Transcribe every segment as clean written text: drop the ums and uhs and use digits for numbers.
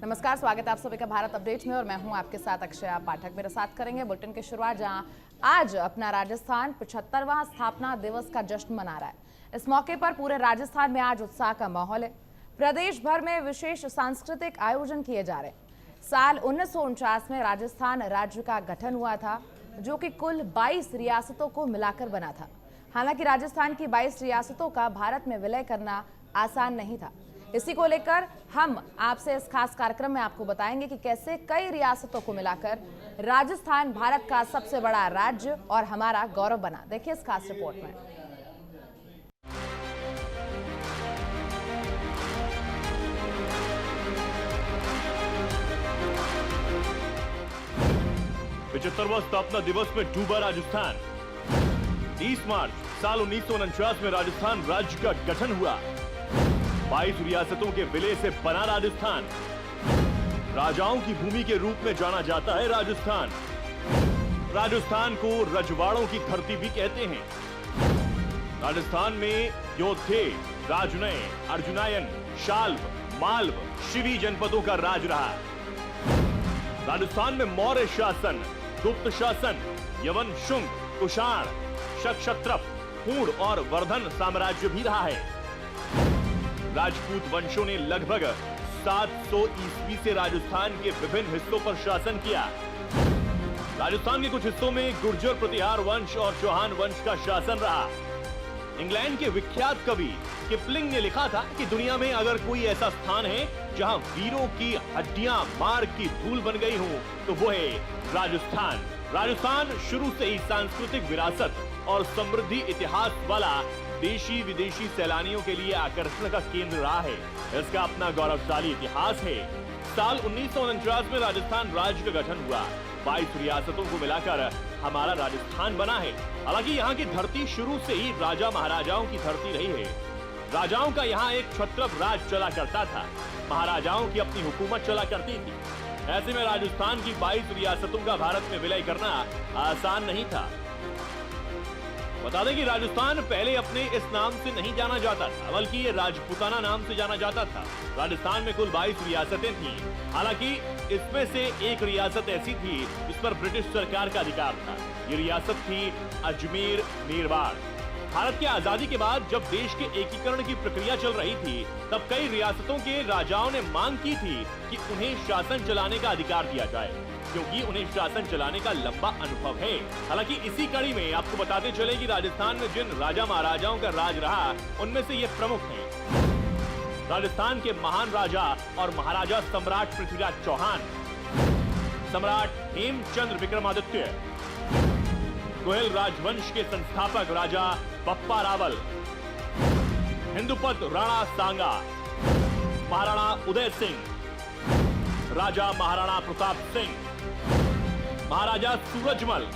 नमस्कार, स्वागत है आप सभी का भारत अपडेट में और मैं हूं आपके साथ अक्षया पाठक। मेरे साथ करेंगे बुलेटिन की शुरुआत, जहां आज अपना राजस्थान 75वां स्थापना दिवस का जश्न मना रहा है। इस मौके पर पूरे राजस्थान में आज उत्साह का माहौल है। प्रदेश भर में विशेष सांस्कृतिक आयोजन किए जा रहे हैं। साल 1949 में राजस्थान राज्य का गठन हुआ था, जो कि कुल 22 रियासतों को मिलाकर बना था। हालांकि राजस्थान की 22 रियासतों का भारत में विलय करना आसान नहीं था। इसी को लेकर हम आपसे इस खास कार्यक्रम में आपको बताएंगे कि कैसे कई रियासतों को मिलाकर राजस्थान भारत का सबसे बड़ा राज्य और हमारा गौरव बना। देखिए इस खास रिपोर्ट में। पचहत्तरवां स्थापना दिवस में डूबा राजस्थान। 30 मार्च साल 1949 में राजस्थान राज्य का गठन हुआ। 22 रियासतों के विलय से बना राजस्थान। राजाओं की भूमि के रूप में जाना जाता है राजस्थान। राजस्थान को रजवाड़ों की धरती भी कहते हैं। राजस्थान में योद्धे, राजनय, अर्जुनायन, शाल्व, मालव, शिवी जनपदों का राज रहा। राजस्थान में मौर्य शासन, गुप्त शासन, यवन, शुंग, कुषाण, शक, हूण और वर्धन साम्राज्य भी रहा है। राजपूत वंशों ने लगभग 700 ईस्वी से राजस्थान के विभिन्न हिस्सों पर शासन किया। राजस्थान के कुछ हिस्सों में गुर्जर प्रतिहार वंश और चौहान वंश का शासन रहा। इंग्लैंड के विख्यात कवि किपलिंग ने लिखा था कि दुनिया में अगर कोई ऐसा स्थान है जहां वीरों की हड्डियां मार्ग की धूल बन गई हों, तो वो है राजस्थान। राजस्थान शुरू से ही सांस्कृतिक विरासत और समृद्धि इतिहास वाला देशी विदेशी सैलानियों के लिए आकर्षण का केंद्र रहा है। इसका अपना गौरवशाली इतिहास है। साल 1949 में राजस्थान राज्य का गठन हुआ। 22 रियासतों को मिलाकर हमारा राजस्थान बना है। हालांकि यहाँ की धरती शुरू से ही राजा महाराजाओं की धरती रही है। राजाओं का यहाँ एक क्षत्रप राज चला करता था। महाराजाओं की अपनी हुकूमत चला करती थी। ऐसे में राजस्थान की 22 रियासतों का भारत में विलय करना आसान नहीं था। बता दें कि राजस्थान पहले अपने इस नाम से नहीं जाना जाता था, बल्कि ये राजपूताना नाम से जाना जाता था। राजस्थान में कुल 22 रियासतें थीं। हालांकि इसमें से एक रियासत ऐसी थी जिस पर ब्रिटिश सरकार का अधिकार था। ये रियासत थी अजमेर मेरवाड़। भारत की आजादी के बाद जब देश के एकीकरण की प्रक्रिया चल रही थी, तब कई रियासतों के राजाओं ने मांग की थी कि उन्हें शासन चलाने का अधिकार दिया जाए, क्योंकि उन्हें शासन चलाने का लंबा अनुभव है। हालांकि इसी कड़ी में आपको बताते चले कि राजस्थान में जिन राजा महाराजाओं का राज रहा, उनमें से ये प्रमुख हैं। राजस्थान के महान राजा और महाराजा सम्राट पृथ्वीराज चौहान, सम्राट हेमचंद्र विक्रमादित्य, गोयल राजवंश के संस्थापक राजा बप्पा रावल, हिंदुपत राणा सांगा, महाराणा उदय सिंह, राजा महाराणा प्रताप सिंह, महाराजा सूरजमल,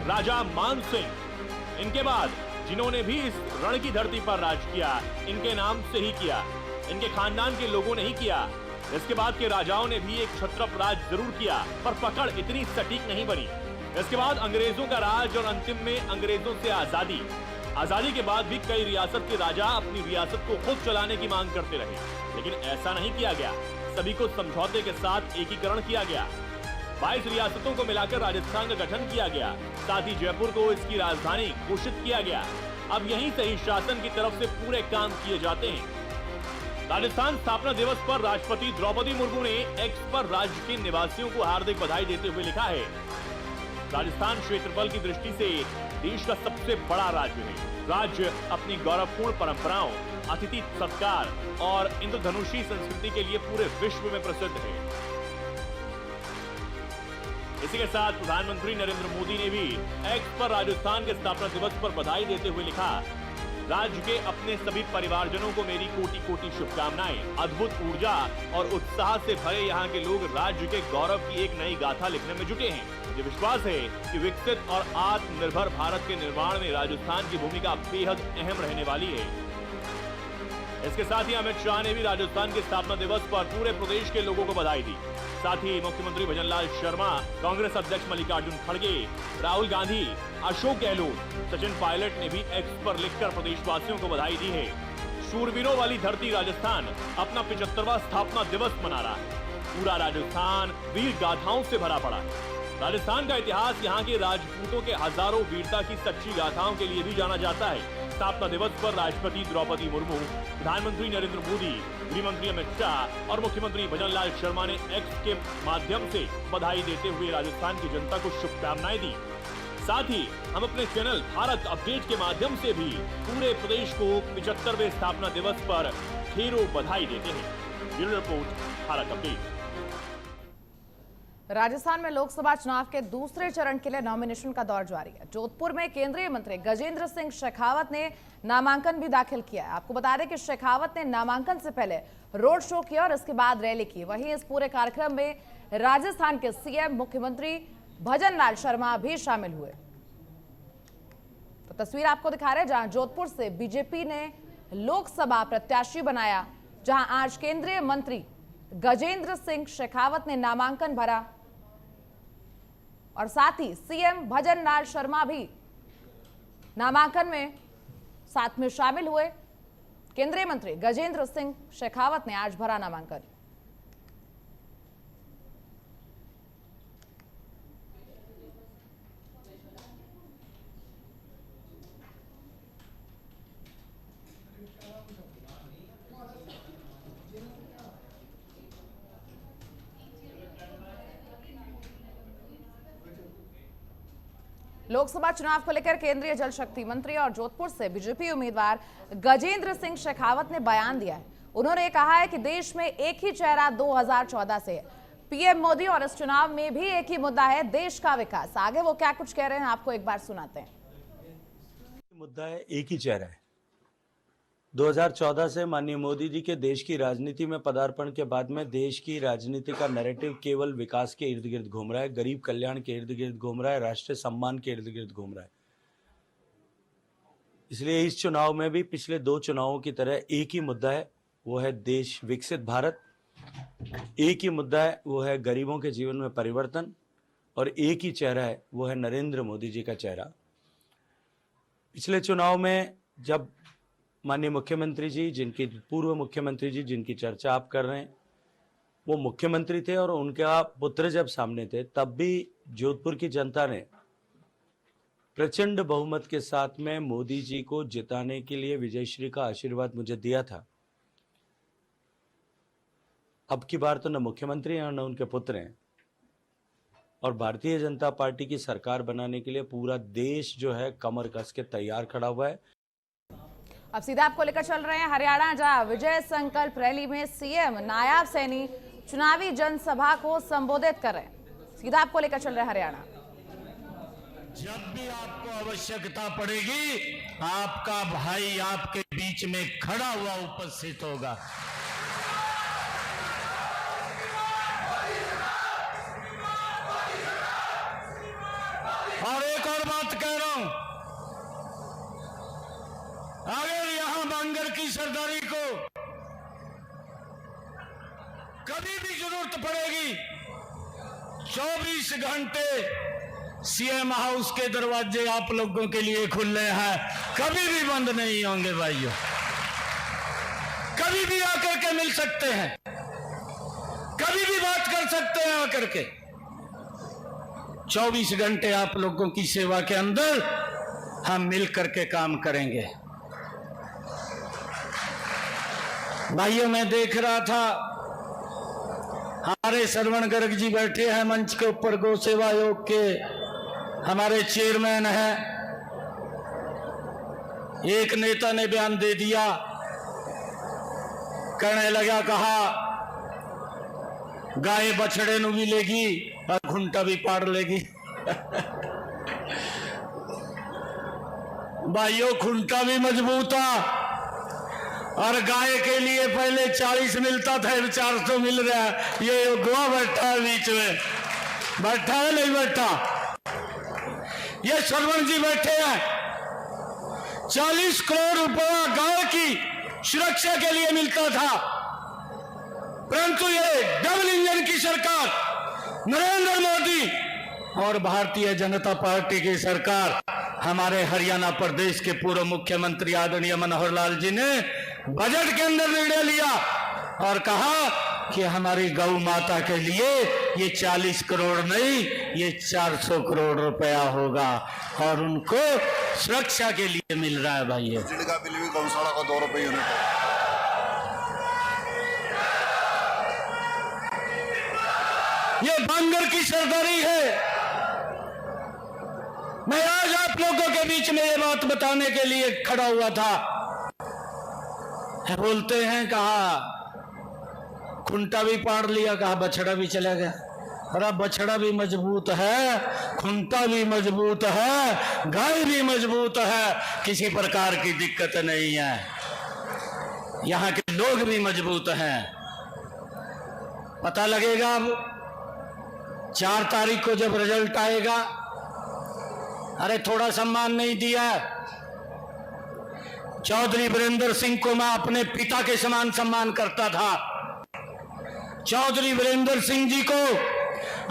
राजा मान सिंह। इनके बाद जिन्होंने भी इस रण की धरती पर राज किया, इनके नाम से ही किया, इनके खानदान के लोगों ने ही किया। इसके बाद के राजाओं ने भी एक क्षत्रप राज जरूर किया, पर पकड़ इतनी सटीक नहीं बनी। इसके बाद अंग्रेजों का राज और अंतिम में अंग्रेजों से आजादी। आजादी के बाद भी कई रियासत के राजा अपनी रियासत को खुद चलाने की मांग करते रहे, लेकिन ऐसा नहीं किया गया। सभी को समझौते के साथ एकीकरण किया गया। 22 रियासतों को मिलाकर राजस्थान का गठन किया गया। साथ ही जयपुर को इसकी राजधानी घोषित किया गया। अब यहीं से ही शासन की तरफ से पूरे काम किए जाते हैं। राजस्थान स्थापना दिवस पर राष्ट्रपति द्रौपदी मुर्मू ने एक्स पर राज्य के निवासियों को हार्दिक बधाई देते हुए लिखा है, राजस्थान क्षेत्रफल की दृष्टि से देश का सबसे बड़ा राज्य है। राज्य अपनी गौरवपूर्ण परंपराओं, अतिथि सत्कार और इंद्रधनुषी संस्कृति के लिए पूरे विश्व में प्रसिद्ध है। इसी के साथ प्रधानमंत्री नरेंद्र मोदी ने भी एक्स पर राजस्थान के स्थापना दिवस पर बधाई देते हुए लिखा, राज्य के अपने सभी परिवारजनों को मेरी कोटि कोटि शुभकामनाएं। अद्भुत ऊर्जा और उत्साह से भरे यहाँ के लोग राज्य के गौरव की एक नई गाथा लिखने में जुटे हैं। ये विश्वास है कि विकसित और आत्मनिर्भर भारत के निर्माण में राजस्थान की भूमिका बेहद अहम रहने वाली है। इसके साथ ही अमित शाह ने भी राजस्थान के स्थापना दिवस पर पूरे प्रदेश के लोगों को बधाई दी। साथ ही मुख्यमंत्री भजनलाल शर्मा, कांग्रेस अध्यक्ष मल्लिकार्जुन खड़गे, राहुल गांधी, अशोक गहलोत, सचिन पायलट ने भी एक्स पर लिखकर प्रदेशवासियों को बधाई दी है। शूरवीरों वाली धरती राजस्थान अपना 75वां स्थापना दिवस मना रहा है। पूरा राजस्थान वीर गाथाओं से भरा पड़ा है। राजस्थान का इतिहास यहाँ के राजपूतों के हजारों वीरता की सच्ची गाथाओं के लिए भी जाना जाता है। स्थापना दिवस पर राष्ट्रपति द्रौपदी मुर्मू, प्रधानमंत्री नरेंद्र मोदी, गृह मंत्री अमित शाह और मुख्यमंत्री भजनलाल शर्मा ने एक्स के माध्यम से बधाई देते हुए राजस्थान की जनता को शुभकामनाएं दी। साथ ही हम अपने चैनल भारत अपडेट के माध्यम से भी पूरे प्रदेश को 75वें स्थापना दिवस पर ढेरों बधाई देते हैं। Bureau report, Bharat update. Rajasthan में लोकसभा चुनाव के दूसरे चरण के लिए नॉमिनेशन का दौर जारी है। जोधपुर में केंद्रीय मंत्री गजेंद्र सिंह शेखावत ने नामांकन भी दाखिल किया है। आपको बता दें कि शेखावत ने नामांकन से पहले रोड शो किया और इसके बाद रैली की। वहीं इस पूरे कार्यक्रम में राजस्थान के सीएम मुख्यमंत्री भजनलाल शर्मा भी शामिल हुए। तो तस्वीर आपको दिखा रहे हैं जहां जोधपुर से बीजेपी ने लोकसभा प्रत्याशी बनाया, जहां आज केंद्रीय मंत्री गजेंद्र सिंह शेखावत ने नामांकन भरा और साथ ही सीएम भजनलाल शर्मा भी नामांकन में साथ में शामिल हुए। केंद्रीय मंत्री गजेंद्र सिंह शेखावत ने आज भरा नामांकन। लोकसभा चुनाव को लेकर केंद्रीय जल शक्ति मंत्री और जोधपुर से बीजेपी उम्मीदवार गजेंद्र सिंह शेखावत ने बयान दिया है। उन्होंने कहा है कि देश में एक ही चेहरा 2014 से है, पीएम मोदी, और इस चुनाव में भी एक ही मुद्दा है, देश का विकास। आगे वो क्या कुछ कह रहे हैं आपको एक बार सुनाते हैं। मुद्दा है, एक ही चेहरा है। 2014 से माननीय मोदी जी के देश की राजनीति में पदार्पण के बाद में देश की राजनीति का नैरेटिव केवल विकास के इर्द गिर्द घूम रहा है, गरीब कल्याण के इर्द गिर्द घूम रहा है, राष्ट्रीय सम्मान के इर्द गिर्द घूम रहा है। इसलिए इस चुनाव में भी पिछले 2 चुनावों की तरह एक ही मुद्दा है, वो है देश विकसित भारत। एक ही मुद्दा है, वो है गरीबों के जीवन में परिवर्तन। और एक ही चेहरा है, वो है नरेंद्र मोदी जी का चेहरा। पिछले चुनाव में जब माननीय मुख्यमंत्री जी, जिनकी पूर्व मुख्यमंत्री जी जिनकी चर्चा आप कर रहे हैं, वो मुख्यमंत्री थे और उनका पुत्र जब सामने थे, तब भी जोधपुर की जनता ने प्रचंड बहुमत के साथ में मोदी जी को जिताने के लिए विजयश्री का आशीर्वाद मुझे दिया था। अब की बार तो न मुख्यमंत्री हैं न उनके पुत्र हैं, और भारतीय जनता पार्टी की सरकार बनाने के लिए पूरा देश जो है कमर कस के तैयार खड़ा हुआ है। अब सीधा आपको लेकर चल रहे हैं हरियाणा, जहां विजय संकल्प रैली में सीएम नायब सैनी चुनावी जनसभा को संबोधित कर रहे हैं। सीधा आपको लेकर चल रहे हैं हरियाणा। जब भी आपको आवश्यकता पड़ेगी, आपका भाई आपके बीच में खड़ा हुआ उपस्थित होगा। और एक और बात कह रहा हूं, अगर यहां बांगर की सरदारी को कभी भी जरूरत पड़ेगी, 24 घंटे सीएम हाउस के दरवाजे आप लोगों के लिए खुले हैं, कभी भी बंद नहीं होंगे भाइयों। कभी भी आकर के मिल सकते हैं, कभी भी बात कर सकते हैं आकर के। 24 घंटे आप लोगों की सेवा के अंदर हम मिल करके काम करेंगे। भाइयों, मैं देख रहा था हमारे श्रवण गर्ग जी बैठे हैं मंच के ऊपर, गौ सेवा आयोग के हमारे चेयरमैन हैं। एक नेता ने बयान दे दिया, कहने लगा, कहा गाय बछड़े नु भी लेगी और घुंटा भी पाड़ लेगी। भाइयों, खुंटा भी मजबूत था और गाय के लिए पहले 40 मिलता था, 400 मिल रहा है। ये गोवा बैठा है बीच में, बैठा है नहीं बैठा? ये श्रवण जी बैठे हैं। 40 करोड़ रुपया गाय की सुरक्षा के लिए मिलता था, परंतु ये डबल इंजन की सरकार नरेंद्र मोदी और भारतीय जनता पार्टी की सरकार, हमारे हरियाणा प्रदेश के पूर्व मुख्यमंत्री आदरणीय मनोहर लाल जी ने बजट के अंदर निर्णय लिया और कहा कि हमारी गौ माता के लिए ये 40 करोड़ नहीं, ये 400 करोड़ रुपया होगा और उनको सुरक्षा के लिए मिल रहा है भाई। सब्सिडी का बिल भी गौशाला का 2 रुपये यूनिट है। ये बांगर की सरदारी है। मैं आज आप लोगों के बीच में ये बात बताने के लिए खड़ा हुआ था। बोलते हैं कहा खुंटा भी पाड़ लिया, कहा बछड़ा भी चला गया। अरे बछड़ा भी मजबूत है, खुंटा भी मजबूत है, गाय भी मजबूत है, किसी प्रकार की दिक्कत नहीं है। यहाँ के लोग भी मजबूत हैं। पता लगेगा अब 4 तारीख को जब रिजल्ट आएगा। अरे थोड़ा सम्मान नहीं दिया। चौधरी वीरेंद्र सिंह को मैं अपने पिता के समान सम्मान करता था। चौधरी वीरेंद्र सिंह जी को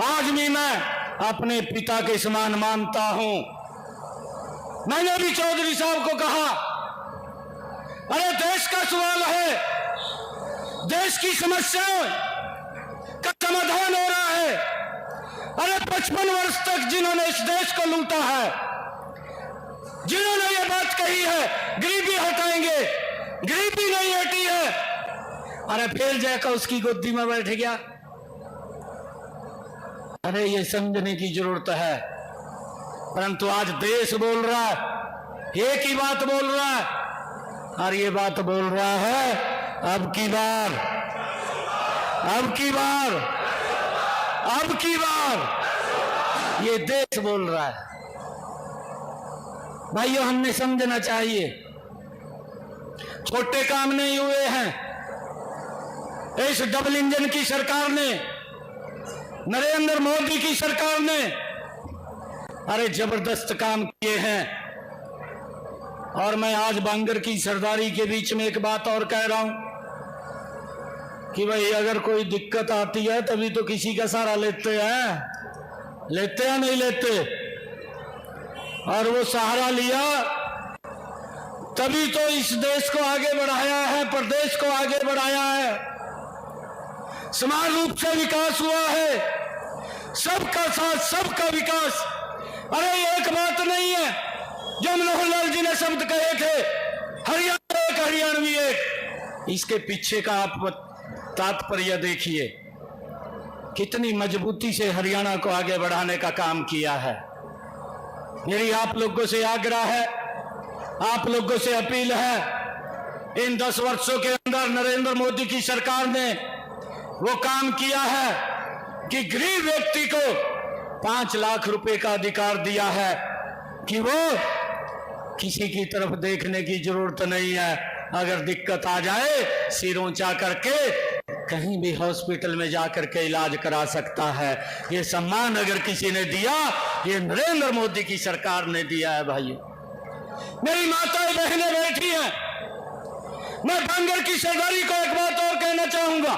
आज भी मैं अपने पिता के समान मानता हूं। मैंने भी चौधरी साहब को कहा, अरे देश का सवाल है, देश की समस्याओं का समाधान हो रहा है। अरे 55 वर्ष तक जिन्होंने इस देश को लूटा है, जिन्होंने ये बात कही है गरीबी हटाएंगे, गरीबी नहीं हटी है, अरे फिर जाकर उसकी गोदी में बैठ गया। अरे ये समझने की जरूरत है। परंतु आज देश बोल रहा है, एक ही बात बोल रहा है और ये बात बोल रहा है अब की बार, अब की बार, अब की बार ये देश बोल रहा है। भाइयों हमने समझना चाहिए, छोटे काम नहीं हुए हैं। इस डबल इंजन की सरकार ने, नरेंद्र मोदी की सरकार ने अरे जबरदस्त काम किए हैं। और मैं आज बांगर की सरदारी के बीच में एक बात और कह रहा हूं कि भाई अगर कोई दिक्कत आती है तभी तो किसी का सहारा लेते हैं, लेते हैं नहीं लेते। और वो सहारा लिया तभी तो इस देश को आगे बढ़ाया है, प्रदेश को आगे बढ़ाया है, समान रूप से विकास हुआ है, सबका साथ सबका विकास। अरे ये एक बात नहीं है जो मनोहर लाल जी ने शब्द कहे थे, हरियाणा एक हरियाणवी एक। इसके पीछे का आप तात्पर्य देखिए, कितनी मजबूती से हरियाणा को आगे बढ़ाने का काम किया है। मेरी आप लोगों से आग्रह है, आप लोगों से अपील है, इन 10 वर्षों के अंदर नरेंद्र मोदी की सरकार ने वो काम किया है कि गरीब व्यक्ति को 5 लाख रुपए का अधिकार दिया है कि वो किसी की तरफ देखने की जरूरत नहीं है। अगर दिक्कत आ जाए सिर ऊंचा करके कहीं भी हॉस्पिटल में जाकर के इलाज करा सकता है। ये सम्मान अगर किसी ने दिया, ये नरेंद्र मोदी की सरकार ने दिया है। भाइयों मेरी माताएं बहनें बैठी हैं, मैं बांगर की सरदारी को एक बात और कहना चाहूंगा।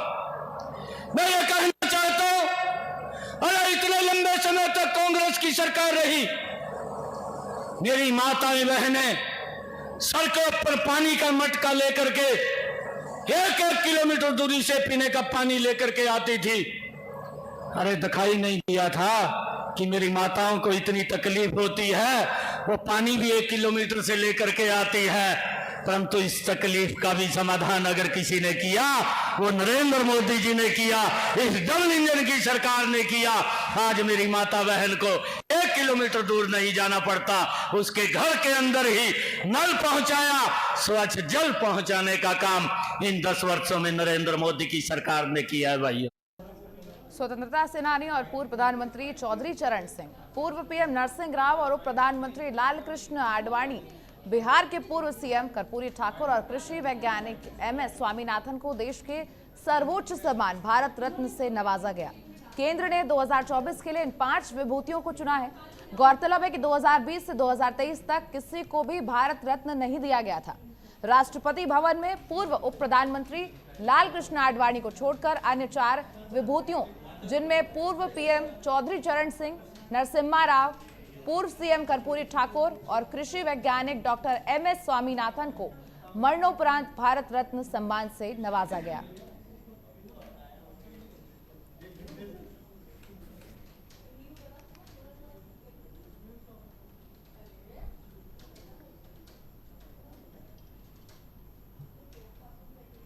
मैं ये कहना चाहता हूं, अरे इतने लंबे समय तक कांग्रेस की सरकार रही, मेरी माताएं बहनें सड़कों पर पानी का मटका लेकर के 1-1 किलोमीटर दूरी से पीने का पानी लेकर के आती थी। अरे दिखाई नहीं दिया था कि मेरी माताओं को इतनी तकलीफ होती है, वो पानी भी 1 किलोमीटर से लेकर के आती है। परंतु इस तकलीफ का भी समाधान अगर किसी ने किया, वो नरेंद्र मोदी जी ने किया, इस डबल इंजन की सरकार ने किया। आज मेरी माता बहन को 1 किलोमीटर दूर नहीं जाना पड़ता, उसके घर के अंदर ही नल पहुंचाया, स्वच्छ जल पहुंचाने का काम इन 10 वर्षों में नरेंद्र मोदी की सरकार ने किया है। भाइयों स्वतंत्रता सेनानी और पूर्व प्रधानमंत्री चौधरी चरण सिंह, पूर्व पीएम नरसिंह राव और उप प्रधानमंत्री लालकृष्ण आडवाणी, बिहार के पूर्व सीएम कर्पूरी ठाकुर और कृषि वैज्ञानिक एमएस स्वामीनाथन को देश के सर्वोच्च सम्मान भारत रत्न से नवाजा गया। केंद्र ने 2024 के लिए इन 5 विभूतियों को चुना है। गौरतलब है कि 2020 से 2023 तक किसी को भी भारत रत्न नहीं दिया गया था। राष्ट्रपति भवन में पूर्व उप प्रधानमंत्री लालकृष्ण आडवाणी को छोड़कर अन्य 4 विभूतियों, जिनमें पूर्व पीएम चौधरी चरण सिंह, नरसिम्हा राव, पूर्व सीएम कर्पूरी ठाकुर और कृषि वैज्ञानिक डॉक्टर एमएस स्वामीनाथन को मरणोपरांत भारत रत्न सम्मान से नवाजा गया।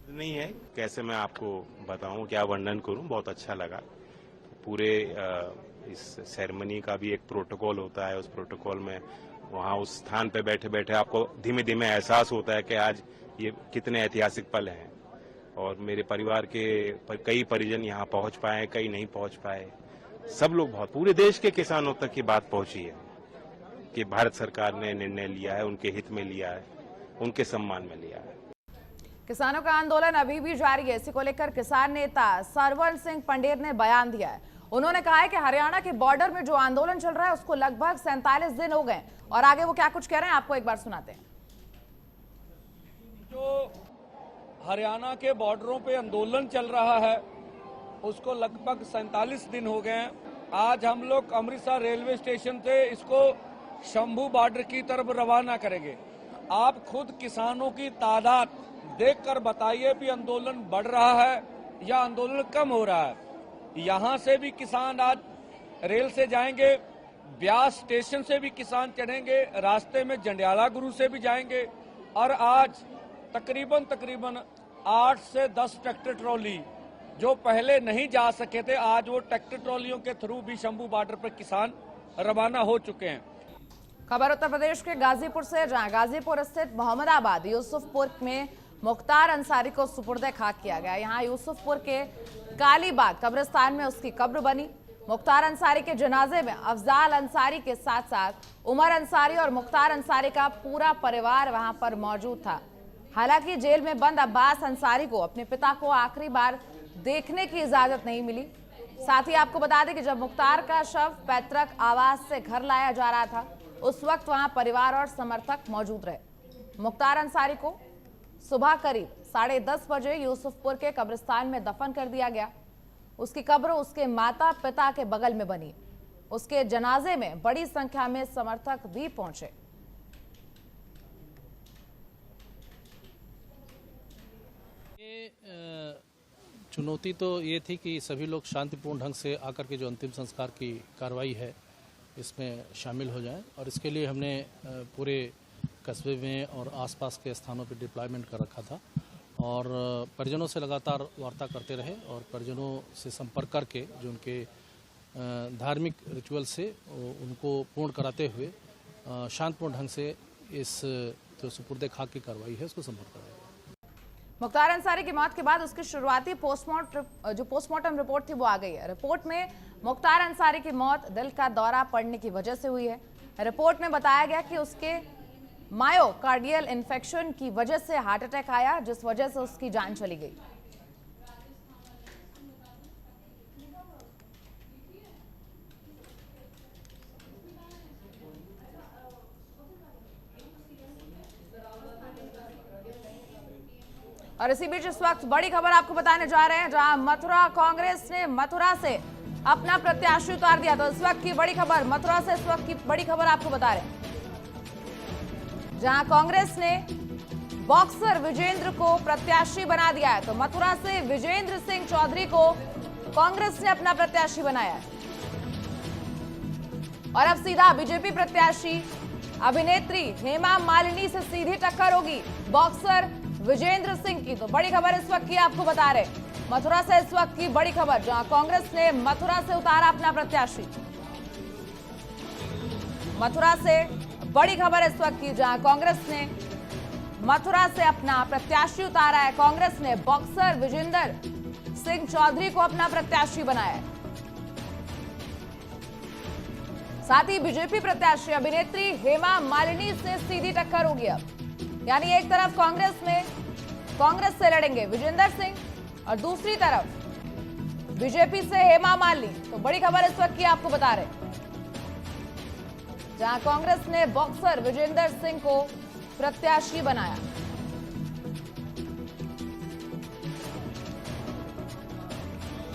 नहीं है, कैसे मैं आपको बताऊं, क्या वर्णन करूं। बहुत अच्छा लगा। पूरे इस सेरेमनी का भी एक प्रोटोकॉल होता है। उस प्रोटोकॉल में वहां उस स्थान पे बैठे बैठे आपको धीमे धीमे एहसास होता है कि आज ये कितने ऐतिहासिक पल हैं। और मेरे परिवार के कई परिजन यहाँ पहुंच पाए, कई नहीं पहुंच पाए। सब लोग, बहुत पूरे देश के किसानों तक ये बात पहुंची है कि भारत सरकार ने निर्णय लिया है, उनके हित में लिया है, उनके सम्मान में लिया है। किसानों का आंदोलन अभी भी जारी है। इसी को लेकर किसान नेता सरवण सिंह पंडेर ने बयान दिया है। उन्होंने कहा है कि हरियाणा के बॉर्डर में जो आंदोलन चल रहा है उसको लगभग 47 दिन हो गए। और आगे वो क्या कुछ कह रहे हैं आपको एक बार सुनाते हैं। जो हरियाणा के बॉर्डरों पे आंदोलन चल रहा है उसको लगभग 47 दिन हो गए हैं। आज हम लोग अमृतसर रेलवे स्टेशन से इसको शंभू बॉर्डर की तरफ रवाना करेंगे। आप खुद किसानों की तादाद देखकर बताइए कि आंदोलन बढ़ रहा है या आंदोलन कम हो रहा है। यहाँ से भी किसान आज रेल से जाएंगे, ब्यास स्टेशन से भी किसान चढ़ेंगे, रास्ते में जंडियाला गुरु से भी जाएंगे। और आज तकरीबन 8 से 10 ट्रैक्टर ट्रॉली जो पहले नहीं जा सके थे, आज वो ट्रैक्टर ट्रॉलियों के थ्रू भी शंभू बॉर्डर पर किसान रवाना हो चुके हैं। खबर उत्तर प्रदेश के गाजीपुर से, जहां गाजीपुर स्थित मोहम्मदाबाद यूसुफपुर में मुख्तार अंसारी को सुपुर्दे खाक किया गया। यहाँ यूसुफपुर के कालीबाग कब्रिस्तान में उसकी कब्र बनी। मुख्तार अंसारी के जनाजे में अफजाल अंसारी के साथ साथ उमर अंसारी और मुख्तार अंसारी का पूरा परिवार वहां पर मौजूद था। हालांकि जेल में बंद अब्बास अंसारी को अपने पिता को आखिरी बार देखने की इजाजत नहीं मिली। साथ ही आपको बता दें कि जब मुख्तार का शव पैतृक आवास से घर लाया जा रहा था उस वक्त वहां परिवार और समर्थक मौजूद रहे। मुख्तार अंसारी को सुबह करीब 10:30 बजे यूसुफपुर के कब्रिस्तान में दफन कर दिया गया। उसकी कब्र उसके माता पिता के बगल में बनी। उसके जनाजे में बड़ी संख्या में समर्थक भी पहुंचे। चुनौती तो ये थी कि सभी लोग शांतिपूर्ण ढंग से आकर के जो अंतिम संस्कार की कार्रवाई है इसमें शामिल हो जाएं। और इसके लिए हमने पूरे कस्बे में और आसपास के स्थानों पर डिप्लॉयमेंट कर रखा था और परिजनों से लगातार वार्ता करते रहे और परिजनों से संपर्क करके जो उनके धार्मिक रिचुअल से उनको पूर्ण कराते हुए शांतिपूर्ण ढंग से इस जो सुपुर्दे खाक की कार्रवाई है उसको संपन्न कराया। मुख्तार अंसारी की मौत के बाद उसकी शुरुआती पोस्टमार्टम रिपोर्ट थी वो आ गई है। रिपोर्ट में मुख्तार अंसारी की मौत दिल का दौरा पड़ने की वजह से हुई है। रिपोर्ट में बताया गया कि उसके मायोकार्डियल इन्फेक्शन की वजह से हार्ट अटैक आया, जिस वजह से उसकी जान चली गई। और इसी बीच इस वक्त बड़ी खबर आपको बताने जा रहे हैं, जहां मथुरा कांग्रेस ने मथुरा से अपना प्रत्याशी उतार दिया। तो इस वक्त की बड़ी खबर मथुरा से, इस वक्त की बड़ी खबर आपको बता रहे हैं, जहां कांग्रेस ने बॉक्सर विजेंद्र को प्रत्याशी बना दिया है। तो मथुरा से विजेंद्र सिंह चौधरी को कांग्रेस ने अपना प्रत्याशी बनाया है। और अब सीधा बीजेपी प्रत्याशी अभिनेत्री हेमा मालिनी से सीधी टक्कर होगी बॉक्सर विजेंद्र सिंह की। तो बड़ी खबर इस वक्त की आपको बता रहे, मथुरा से इस वक्त की बड़ी खबर, जहां कांग्रेस ने मथुरा से उतारा अपना प्रत्याशी। मथुरा से बड़ी खबर इस वक्त की, जहां कांग्रेस ने मथुरा से अपना प्रत्याशी उतारा है। कांग्रेस ने बॉक्सर विजेंद्र सिंह चौधरी को अपना प्रत्याशी बनाया है। साथ ही बीजेपी प्रत्याशी अभिनेत्री हेमा मालिनी से सीधी टक्कर होगी। अब यानी एक तरफ कांग्रेस से लड़ेंगे विजेंद्र सिंह और दूसरी तरफ बीजेपी से हेमा मालिनी। तो बड़ी खबर इस वक्त की आपको बता रहे, जहां कांग्रेस ने बॉक्सर विजेंद्र सिंह को प्रत्याशी बनाया।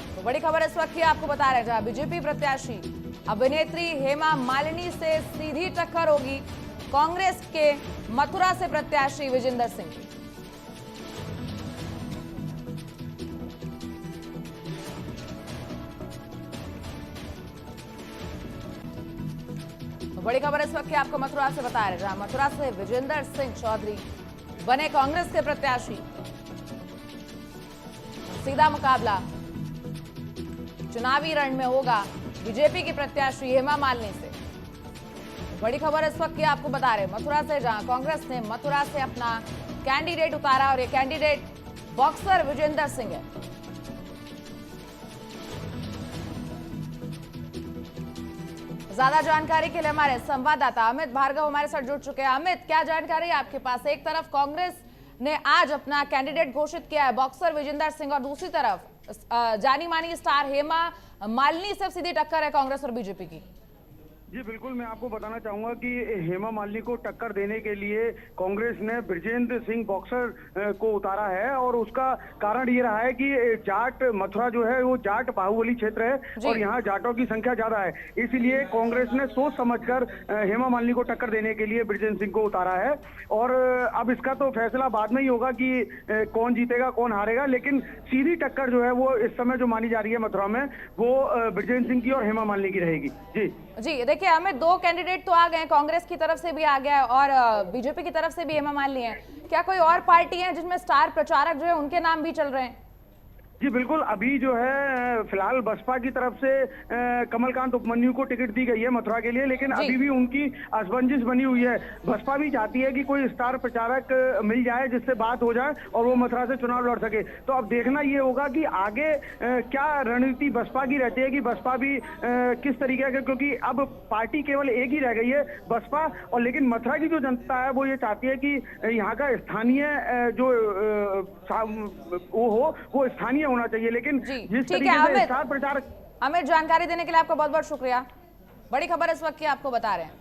तो बड़ी खबर इस वक्त की आपको बता रहे, जहां बीजेपी प्रत्याशी अभिनेत्री हेमा मालिनी से सीधी टक्कर होगी कांग्रेस के मथुरा से प्रत्याशी विजेंद्र सिंह की। बड़ी खबर इस वक्त की आपको मथुरा से बता रहे हैं, जहां मथुरा से विजेंद्र सिंह चौधरी बने कांग्रेस के प्रत्याशी। सीधा मुकाबला चुनावी रण में होगा बीजेपी की प्रत्याशी हेमा मालिनी से। बड़ी खबर इस वक्त की आपको बता रहे हैं मथुरा से, जहां कांग्रेस ने मथुरा से अपना कैंडिडेट उतारा और ये कैंडिडेट बॉक्सर विजेंद्र सिंह है। ज्यादा जानकारी के लिए हमारे संवाददाता अमित भार्गव हमारे साथ जुड़ चुके हैं। अमित, क्या जानकारी है आपके पास? एक तरफ कांग्रेस ने आज अपना कैंडिडेट घोषित किया है बॉक्सर विजेंद्र सिंह, और दूसरी तरफ जानी मानी स्टार हेमा मालिनी से सीधी टक्कर है कांग्रेस और बीजेपी की। जी बिल्कुल, मैं आपको बताना चाहूंगा कि हेमा मालिनी को टक्कर देने के लिए कांग्रेस ने ब्रजेंद्र सिंह बॉक्सर को उतारा है, और उसका कारण ये रहा है कि जाट मथुरा जो है वो जाट बाहुबली क्षेत्र है और यहाँ जाटों की संख्या ज्यादा है, इसलिए कांग्रेस ने सोच समझकर हेमा मालिनी को टक्कर देने के लिए ब्रजेंद्र सिंह को उतारा है। और अब इसका तो फैसला बाद में ही होगा कि कौन जीतेगा कौन हारेगा, लेकिन सीधी टक्कर जो है वो इस समय जो मानी जा रही है मथुरा में वो ब्रजेंद्र सिंह की और हेमा मालिनी की रहेगी। जी देखिए हमें दो कैंडिडेट तो आ गए, कांग्रेस की तरफ से भी आ गया है और बीजेपी की तरफ से भी हेमा मालिनी है। क्या कोई और पार्टी है जिसमें स्टार प्रचारक जो है उनके नाम भी चल रहे हैं? जी बिल्कुल, अभी जो है फिलहाल बसपा की तरफ से कमलकांत उपमन्यु को टिकट दी गई है मथुरा के लिए, लेकिन अभी भी उनकी असमंजस बनी हुई है। बसपा भी चाहती है कि कोई स्टार प्रचारक मिल जाए जिससे बात हो जाए और वो मथुरा से चुनाव लड़ सके। तो अब देखना ये होगा कि आगे क्या रणनीति बसपा की रहती है कि बसपा भी किस तरीके का, क्योंकि अब पार्टी केवल एक ही रह गई है बसपा, और लेकिन मथुरा की जो जनता है वो ये चाहती है कि यहाँ का स्थानीय जो वो स्थानीय होना चाहिए। लेकिन जिस तरीके से स्टार प्रचारक हमें जानकारी देने के लिए आपका बहुत बहुत शुक्रिया। बड़ी खबर इस वक्त की आपको बता रहे हैं।